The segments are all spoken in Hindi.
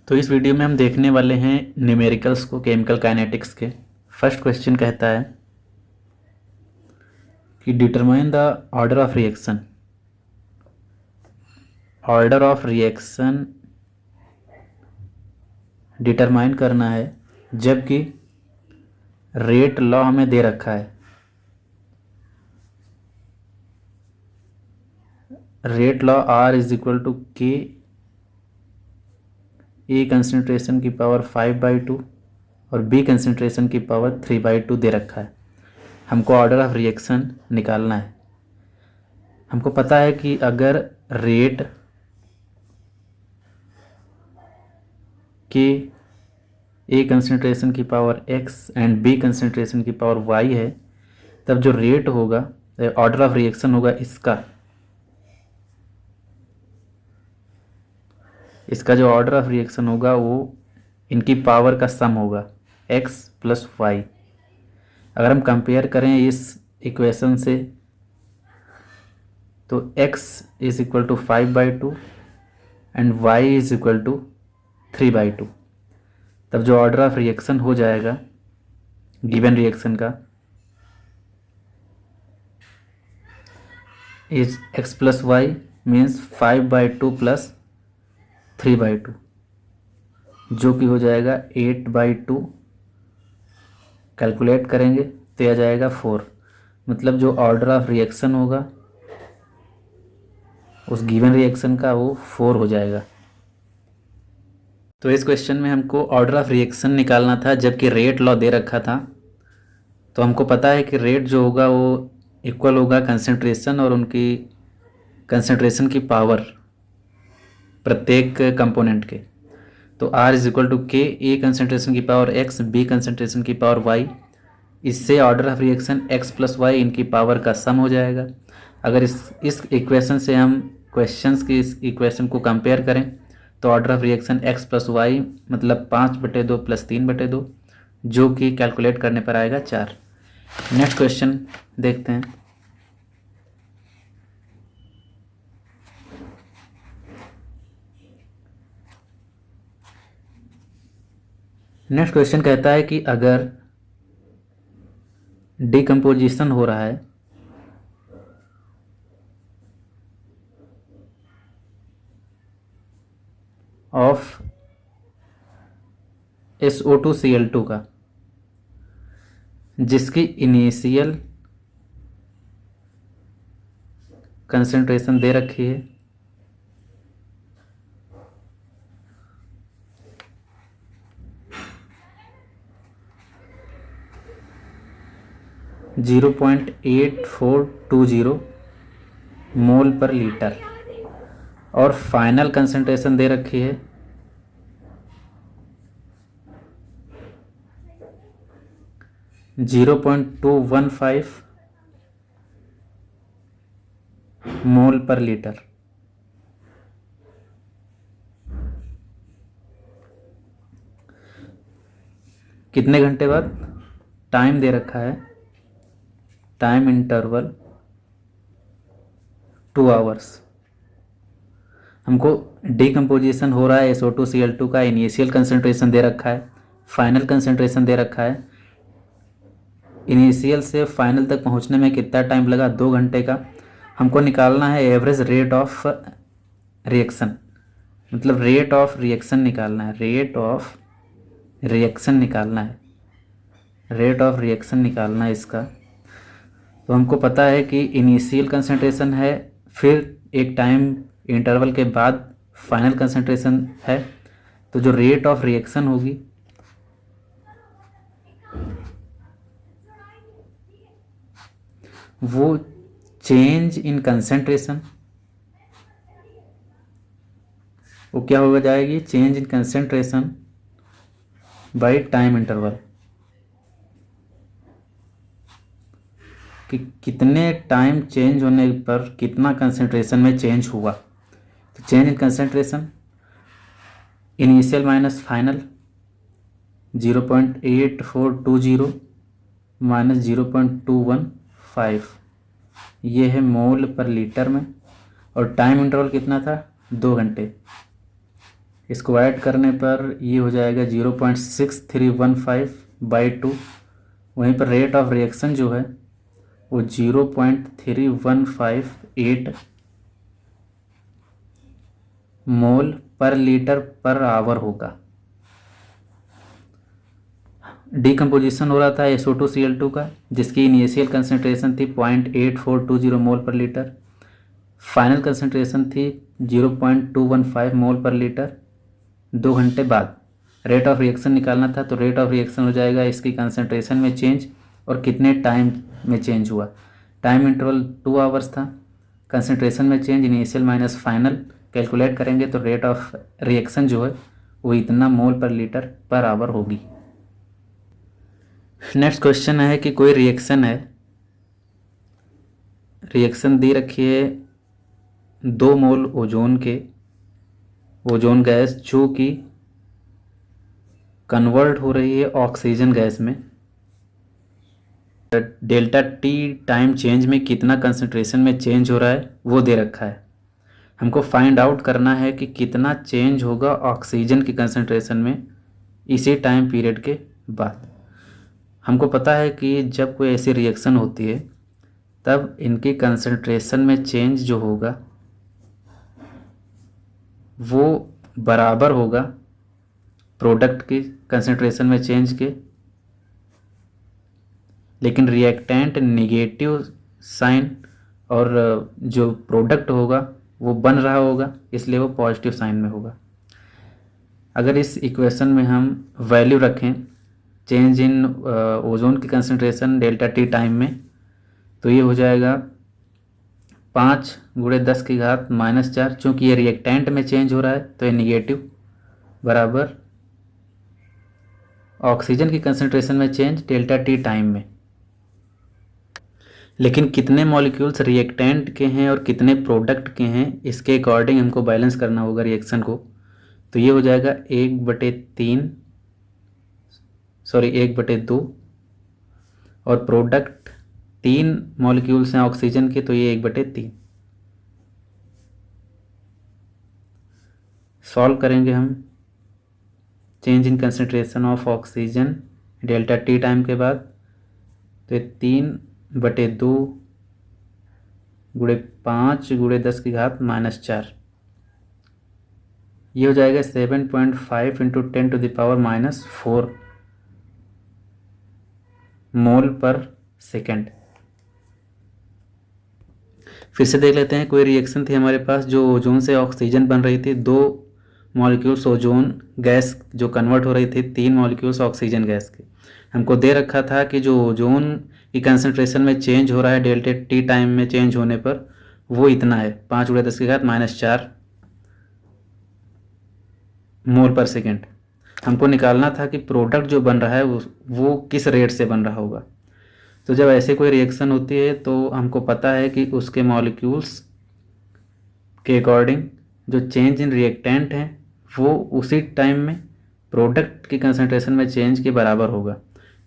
तो इस वीडियो में हम देखने वाले हैं न्यूमेरिकल्स को केमिकल काइनेटिक्स के। फर्स्ट क्वेश्चन कहता है कि determine the order of reaction. Order of reaction determine करना है जबकि रेट लॉ हमें दे रखा है। Rate law R is equal to K A concentration की पावर 5/2 और बी कंसनट्रेशन की पावर 3/2 दे रखा है। हमको ऑर्डर ऑफ रिएक्शन निकालना है। हमको पता है कि अगर रेट के ए कंसनट्रेशन की power x and B concentration की पावर y है, तब जो रेट होगा ऑर्डर ऑफ रिएक्शन होगा इसका जो ऑर्डर ऑफ रिएक्शन होगा वो इनकी पावर का सम होगा x प्लस वाई। अगर हम कंपेयर करें इस इक्वेशन से तो x is equal to 5/2 and y is equal to 3/2। तब जो ऑर्डर ऑफ रिएक्शन हो जाएगा गिवन रिएक्शन का is x plus Y means 5/2 plus 3/2 जो कि हो जाएगा 8/2। कैलकुलेट करेंगे तो आ जाएगा 4। मतलब जो ऑर्डर ऑफ रिएक्शन होगा उस गिवन रिएक्शन का वो 4 हो जाएगा। तो इस क्वेश्चन में हमको ऑर्डर ऑफ रिएक्शन निकालना था जबकि रेट लॉ दे रखा था। तो हमको पता है कि रेट जो होगा वो इक्वल होगा कंसंट्रेशन और उनकी कंसंट्रेशन की पावर प्रत्येक कंपोनेंट के। तो R is equal to K A concentration की पावर x बी कंसंट्रेशन की पावर y। इससे order of reaction x plus Y इनकी पावर का सम हो जाएगा। अगर इस इक्वेशन से हम क्वेश्चंस की इस इक्वेशन को कंपेयर करें तो order of reaction x plus Y मतलब 5/2 प्लस 3/2 जो कि कैलकुलेट करने पर आएगा 4। नेक्स्ट क्वेश्चन देखते हैं। नेक्स्ट क्वेश्चन कहता है कि अगर डिकम्पोजिशन हो रहा है ऑफ SO2Cl2 का जिसकी इनिशियल कंसंट्रेशन दे रखी है 0.8420 मोल पर लीटर और फाइनल कंसंट्रेशन दे रखी है 0.215 मोल पर लीटर। कितने घंटे बाद? टाइम दे रखा है, टाइम इंटरवल 2 आवर्स। हमको डिकम्पोजिशन हो रहा है SO2Cl2 का, इनिशियल कंसंट्रेशन दे रखा है, फाइनल कंसंट्रेशन दे रखा है। इनिशियल से फाइनल तक पहुंचने में कितना टाइम लगा? 2 घंटे का। हमको निकालना है एवरेज रेट ऑफ रिएक्शन, मतलब रेट ऑफ रिएक्शन निकालना है। रेट ऑफ रिएक्शन निकालना है, रेट ऑफ रिएक्शन निकालना है इसका। तो हमको पता है कि इनिशियल कंसंट्रेशन है, फिर एक टाइम इंटरवल के बाद फाइनल कंसंट्रेशन है। तो जो रेट ऑफ रिएक्शन होगी वो चेंज इन कंसंट्रेशन, वो क्या होगा जाएगी? Change in concentration by time interval, कि कितने टाइम चेंज होने पर कितना कंसंट्रेशन में चेंज हुआ। तो change in concentration initial minus final 0.8420 minus 0.215 ये है मोल पर लीटर में। और टाइम इंटरवल कितना था? 2 घंटे। इसको ऐड करने पर ये हो जाएगा 0.6315/2। वहीं पर रेट ऑफ रिएक्शन जो है वो 0.3158 मोल पर लीटर पर आवर होगा। डीकम्पोजिशन हो रहा था SO2Cl2 का, जिसकी इनिशियल कंसनट्रेशन थी 0.8420 मोल पर लीटर, फाइनल कंसनट्रेशन थी 0.215 मोल पर लीटर। 2 घंटे बाद रेट ऑफ रिएक्शन निकालना था, तो रेट ऑफ रिएक्शन हो जाएगा इसकी कंसनट्रेशन में चेंज और कितने टाइम में चेंज हुआ। टाइम इंटरवल 2 आवर्स था। कंसनट्रेशन में change initial minus final calculate करेंगे तो रेट ऑफ रिएक्शन जो है वो इतना मोल पर लीटर पर आवर होगी। नेक्स्ट क्वेश्चन है कि कोई रिएक्शन है, रिएक्शन दे रखी है 2 मोल ओजोन गैस जो कि कन्वर्ट हो रही है ऑक्सीजन गैस में। डेल्टा टी टाइम चेंज में कितना कंसंट्रेशन में चेंज हो रहा है वो दे रखा है। हमको फाइंड आउट करना है कि कितना चेंज होगा ऑक्सीजन की कंसंट्रेशन में इसी टाइम पीरियड के बाद। हमको पता है कि जब कोई ऐसी रिएक्शन होती है तब इनकी कंसंट्रेशन में चेंज जो होगा वो बराबर होगा प्रोडक्ट की कंसंट्रेशन में चेंज के, लेकिन रिएक्टेंट निगेटिव साइन और जो प्रोडक्ट होगा वो बन रहा होगा, इसलिए वो पॉजिटिव साइन में होगा। अगर इस इक्वेशन में हम वैल्यू रखें चेंज इन ओजोन की कंसंट्रेशन डेल्टा टी टाइम में, तो ये हो जाएगा 5 × 10⁻⁴। चूँकि ये रिएक्टेंट में चेंज हो रहा है तो ये निगेटिव बराबर ऑक्सीजन की कंसंट्रेशन में चेंज डेल्टा टी टाइम में। लेकिन कितने मॉलिक्यूल्स रिएक्टेंट के हैं और कितने प्रोडक्ट के हैं इसके अकॉर्डिंग हमको बैलेंस करना होगा रिएक्शन को। तो ये हो जाएगा 1/2 और प्रोडक्ट 3 मॉलिक्यूल्स हैं ऑक्सीजन के, तो ये 1/3। सॉल्व करेंगे हम change in concentration of oxygen delta T time के बाद, तो 3/2 × 5 × 10⁻⁴। ये हो जाएगा 7.5 × 10⁻⁴ मोल पर सेकेंड। फिर से देख लेते हैं, कोई रिएक्शन थी हमारे पास जो ओजोन से ऑक्सीजन बन रही थी, 2 मॉलिक्यूल्स ओजोन गैस जो कन्वर्ट हो रही थी 3 मॉलिक्यूल्स ऑक्सीजन गैस के। हमको दे रखा था कि जो ओजोन की कंसंट्रेशन में चेंज हो रहा है डेल्टा टी टाइम में चेंज होने पर वो इतना है 5 × 10⁻⁴ मोल पर सेकेंड। हमको निकालना था कि प्रोडक्ट जो बन रहा है वो किस रेट से बन रहा होगा। तो जब ऐसे कोई रिएक्शन होती है तो हमको पता है कि उसके मॉलिक्यूल्स के अकॉर्डिंग जो चेंज इन रिएक्टेंट हैं वो उसी टाइम में प्रोडक्ट की कंसंट्रेशन में चेंज के बराबर होगा।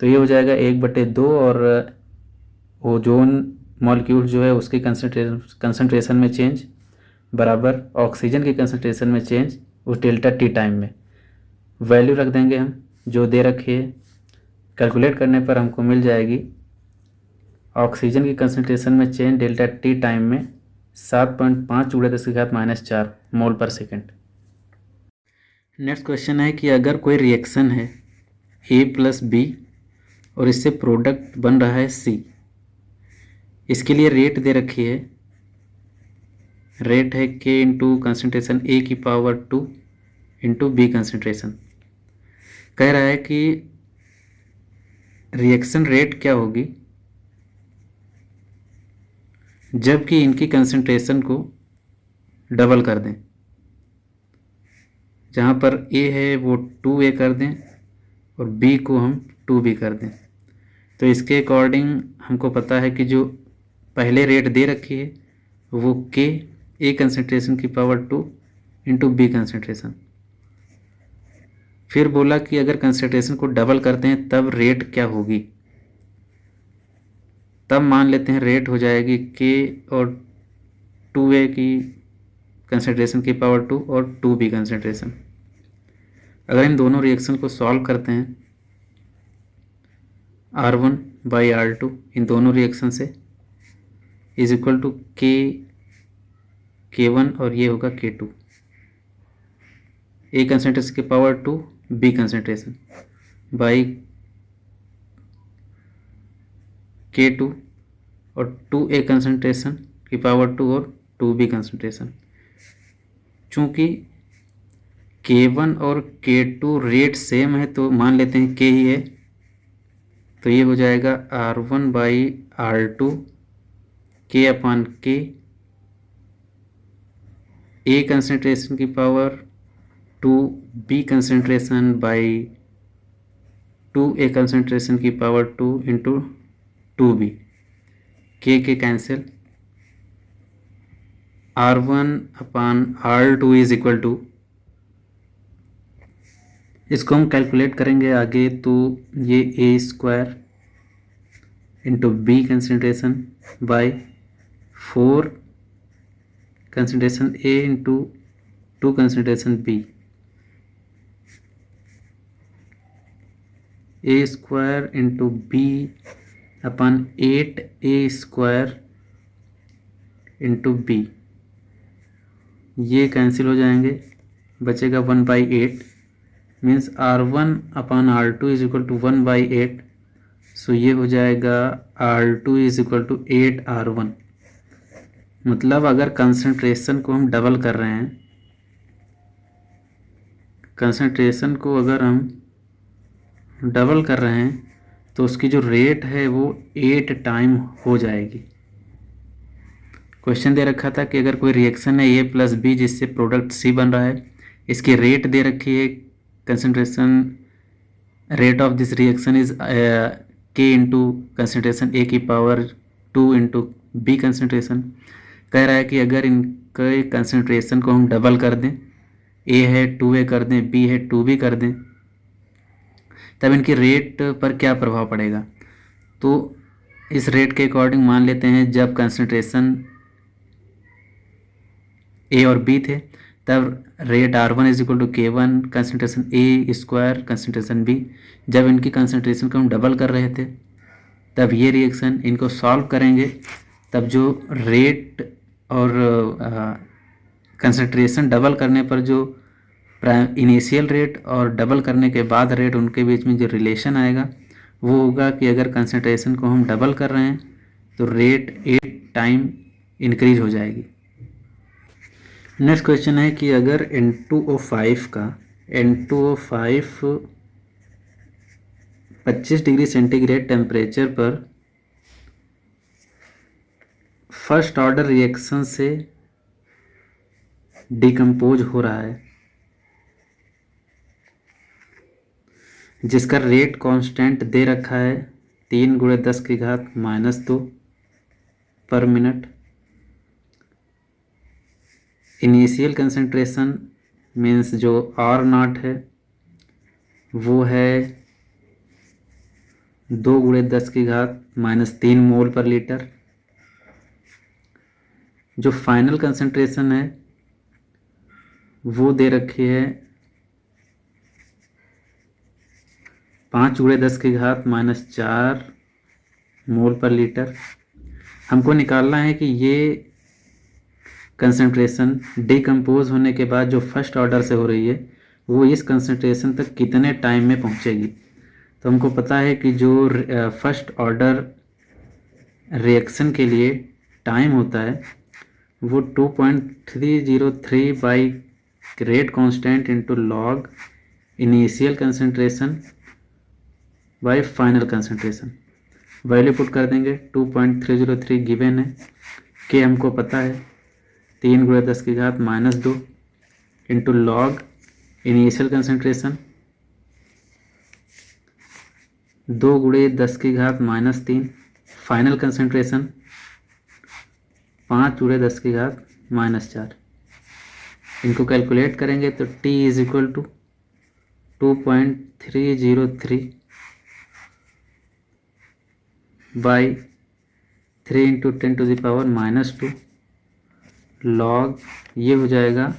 तो ये हो जाएगा 1/2 और ओजोन मॉलिक्यूल जो है उसकी कंसंट्रेशन में चेंज बराबर ऑक्सीजन की कंसंट्रेशन में चेंज उस डेल्टा टी टाइम में। वैल्यू रख देंगे हम जो दे रखी है, कैलकुलेट करने पर हमको मिल जाएगी ऑक्सीजन की कंसंट्रेशन में चेंज डेल्टा टी टाइम में 7.5 × 10⁻⁴ मोल पर सेकेंड। नेक्स्ट क्वेश्चन है कि अगर कोई रिएक्शन है A+B और इससे प्रोडक्ट बन रहा है C, इसके लिए रेट दे रखी है, रेट है K × concentration A⁻² × B concentration. कह रहा है कि रिएक्शन रेट क्या होगी जबकि इनकी कंसंट्रेशन को डबल कर दें। जहाँ पर A है वो 2A कर दें और B को हम 2B कर दें। तो इसके अकॉर्डिंग हमको पता है कि जो पहले रेट दे रखी है वो K A कंसंट्रेशन की पावर 2 × B कंसंट्रेशन। फिर बोला कि अगर कंसंट्रेशन को डबल करते हैं तब रेट क्या होगी। तब मान लेते हैं रेट हो जाएगी K और 2A की कंसंट्रेशन की पावर 2 और 2B कंसंट्रेशन। अगर इन दोनों रिएक्शन को सॉल्व करते हैं R1/R2 इन दोनों रिएक्शन से इज इक्वल टू K1 और ये होगा K2, A कंसंट्रेशन की power 2 B concentration by K2 और 2A कंसंट्रेशन की पावर 2 और 2B कंसंट्रेशन। चूँकि K1 और K2 रेट सेम है तो मान लेते हैं K ही है, तो ये हो जाएगा R1/R2 K/K, A कंसंट्रेशन की power 2 B concentration by 2A concentration की पावर 2 इंटू 2B, K के cancel, R1/R2 is equal to, इसको हम कैलकुलेट करेंगे आगे तो ये A² into B concentration by 4 concentration A into 2 concentration B, A² into B/8A² into B, ये कैंसिल हो जाएंगे, बचेगा 1/8 means R1/R2 is equal to 1/8, so ये हो जाएगा R2 is equal to 8R1। मतलब अगर कंसंट्रेशन को हम डबल कर रहे हैं, कंसंट्रेशन को अगर हम डबल कर रहे हैं तो उसकी जो रेट है वो 8 टाइम हो जाएगी। क्वेश्चन दे रखा था कि अगर कोई रिएक्शन है A+B जिससे प्रोडक्ट C बन रहा है, इसकी रेट दे रखी है, concentration rate of this reaction is K into concentration A की पावर 2 इंटू B कंसनट्रेशन। कह रहा है कि अगर इनके कंसंट्रेशन को हम डबल कर दें, A है 2A कर दें, B है 2B कर दें, तब इनकी रेट पर क्या प्रभाव पड़ेगा। तो इस रेट के अकॉर्डिंग मान लेते हैं जब कंसंट्रेशन A और B थे तब rate R1 is equal to K1 concentration A² concentration B। जब इनकी कंसंट्रेशन को हम डबल कर रहे थे तब ये रिएक्शन, इनको सॉल्व करेंगे तब जो रेट और कंसंट्रेशन डबल करने पर जो इनिशियल रेट और डबल करने के बाद रेट उनके बीच में जो रिलेशन आएगा वो होगा कि अगर कंसंट्रेशन को हम डबल कर रहे हैं तो रेट 8 टाइम इंक्रीज हो जाएगी। नेक्स्ट क्वेश्चन है कि अगर N2O5 का N2O5 25 डिग्री सेंटीग्रेड टेम्परेचर पर फर्स्ट ऑर्डर रिएक्शन से डिकम्पोज हो रहा है जिसका रेट कांस्टेंट दे रखा है 3 × 10⁻² पर मिनट। इनिशियल कंसंट्रेशन मीन्स जो R0 है वो है 2 × 10⁻³ मोल पर लीटर। जो फाइनल कंसंट्रेशन है वो दे रखी है 5 × 10⁻⁴ मोल पर लीटर। हमको निकालना है कि ये कंसंट्रेशन डिकम्पोज होने के बाद जो फर्स्ट ऑर्डर से हो रही है वो इस कंसंट्रेशन तक कितने टाइम में पहुंचेगी। तो हमको पता है कि जो फर्स्ट ऑर्डर रिएक्शन के लिए टाइम होता है वो 2.303 by rate constant into log initial concentration by final concentration. Value put कर देंगे, 2.303 गिवन है, के हमको पता है 3 × 10⁻² into log initial concentration 2 × 10⁻³ final concentration 5 × 10⁻⁴। इनको कैलकुलेट करेंगे तो T is equal to 2.303 by 3 × 10⁻² log, ये हो जाएगा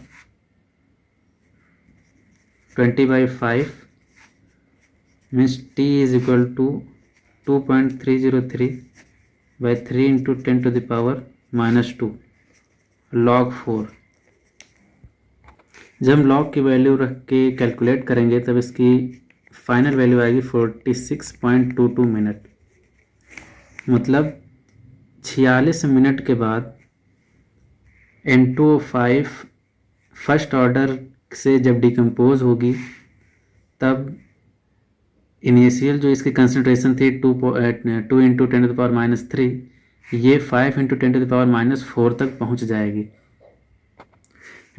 20/5 means T is equal to 2.303/3 into 10⁻⁻², log 4। जब हम log की वैल्यू रख के कैलकुलेट करेंगे तब इसकी फाइनल वैल्यू आएगी 46.22 मिनट। मतलब 46 मिनट के बाद N2O5 फर्स्ट ऑर्डर से जब डिकम्पोज होगी तब इनिशियल जो इसकी कंसंट्रेशन थी 2 इंटू 10⁻⁻3, ये 5 इंटू 10⁻⁻4 तक पहुंच जाएगी।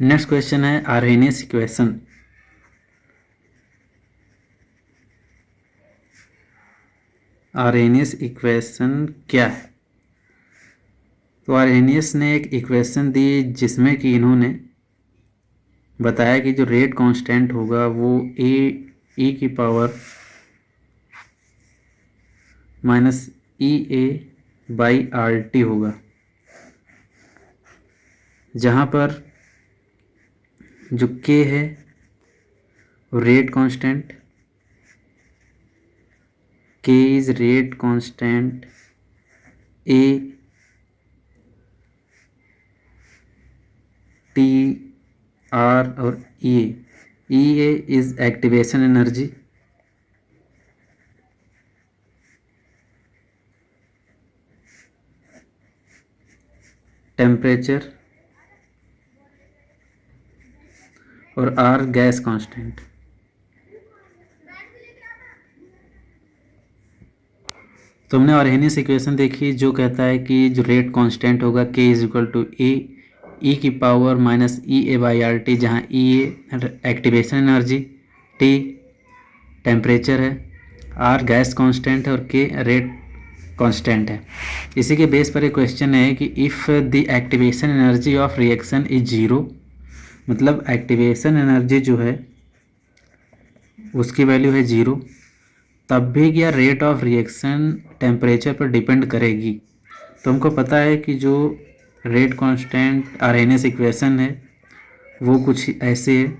नेक्स्ट क्वेश्चन है आर्हेनियस इक्वेशन। आर्हेनियस इक्वेशन क्या है? तो आर्हेनियस ने एक इक्वेशन दी जिसमें कि इन्होंने बताया कि जो रेट कांस्टेंट होगा वो e⁻ होगा, जहाँ पर जो k है rate constant, k is rate constant, a T R और E is activation energy, temperature और R गैस कांस्टेंट। तो हमने आर्हेनियस इक्वेशन देखी जो कहता है कि जो रेट कांस्टेंट होगा k is equal to e⁻⁻ जहाँ E activation energy, T temperature है, R गैस कांस्टेंट है और K रेट कांस्टेंट है। इसी के बेस पर एक क्वेश्चन है कि if the activation energy of reaction is zero, मतलब एक्टिवेशन एनर्जी जो है उसकी वैल्यू है जीरो, तब भी क्या रेट ऑफ रिएक्शन टेम्परेचर पर डिपेंड करेगी? तो हमको पता है कि जो रेट कांस्टेंट आर्हेनियस इक्वेशन है वो कुछ ऐसे है।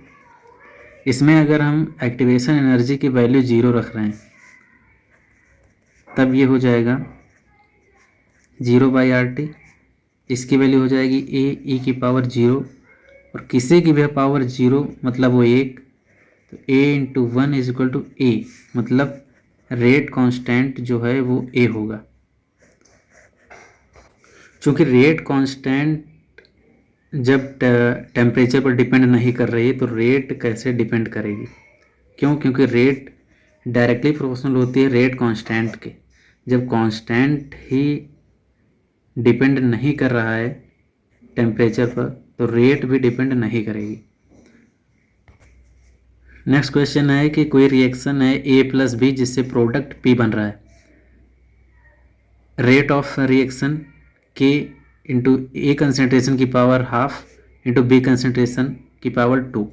इसमें अगर हम एक्टिवेशन एनर्जी की वैल्यू जीरो रख रहे हैं तब ये हो जाएगा 0/RT, इसकी वैल्यू हो जाएगी a e⁻0 और किसी की भी पावर जीरो मतलब वो एक, तो a into 1 is equal to a, मतलब रेट कांस्टेंट जो है वो a होगा। चूँकि रेट कांस्टेंट जब टेम्परेचर पर डिपेंड नहीं कर रही है तो रेट कैसे डिपेंड करेगी? क्यों? क्योंकि रेट डायरेक्टली प्रोपोर्शनल होती है रेट कांस्टेंट के। जब कांस्टेंट ही डिपेंड नहीं कर रहा है टेम्परेचर पर तो रेट भी डिपेंड नहीं करेगी। नेक्स्ट क्वेश्चन है कि कोई रिएक्शन है A+B जिससे प्रोडक्ट P बन रहा है। Rate of reaction K into A concentration की power half into B concentration की पावर 2।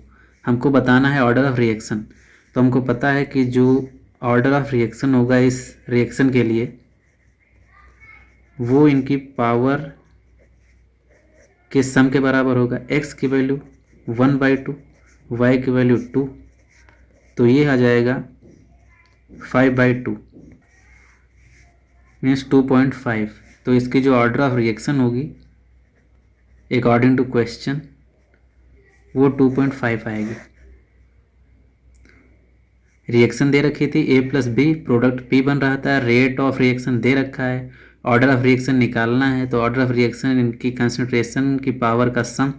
हमको बताना है ऑर्डर ऑफ रिएक्शन। तो हमको पता है कि जो ऑर्डर ऑफ रिएक्शन होगा इस रिएक्शन के लिए वो इनकी पावर के सम के बराबर होगा। x की वैल्यू 1/2, y की वैल्यू 2, तो ये आ जाएगा 5/2 मीन्स 2.5। तो इसकी जो ऑर्डर ऑफ रिएक्शन होगी अकॉर्डिंग टू क्वेश्चन वो 2.5 आएगी। रिएक्शन दे रखी थी A+B, प्रोडक्ट P बन रहा था, रेट ऑफ रिएक्शन दे रखा है, ऑर्डर ऑफ रिएक्शन निकालना है। तो ऑर्डर ऑफ रिएक्शन इनकी कंसंट्रेशन की पावर का सम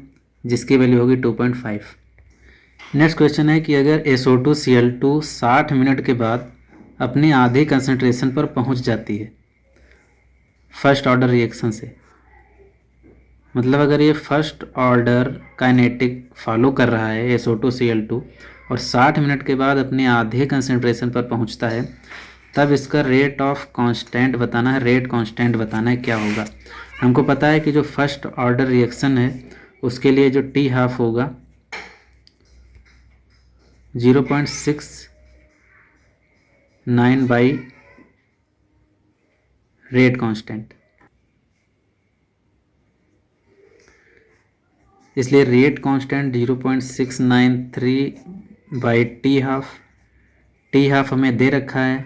जिसकी वैल्यू होगी 2.5। नेक्स्ट क्वेश्चन है कि अगर SO2Cl2 60 मिनट के बाद अपनी आधी कंसंट्रेशन पर पहुंच जाती है फर्स्ट ऑर्डर रिएक्शन से, मतलब अगर ये फर्स्ट ऑर्डर काइनेटिक फॉलो कर रहा है SO2Cl2 और 60 मिनट के बाद अपने आधे कंसंट्रेशन पर पहुंचता है, तब इसका रेट ऑफ कांस्टेंट बताना है, रेट कांस्टेंट बताना है क्या होगा। हमको पता है कि जो फर्स्ट ऑर्डर रिएक्शन है उसके लिए जो T हाफ होगा 0.69 बाई रेट कांस्टेंट, इसलिए rate constant 0.693 by T half. T half हमें दे रखा है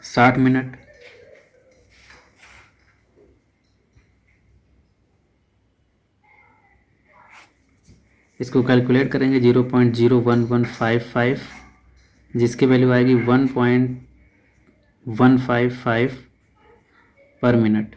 60 मिनट। इसको कैलकुलेट करेंगे 0.01155, जिसकी वैल्यू आएगी 1.155 पर मिनट।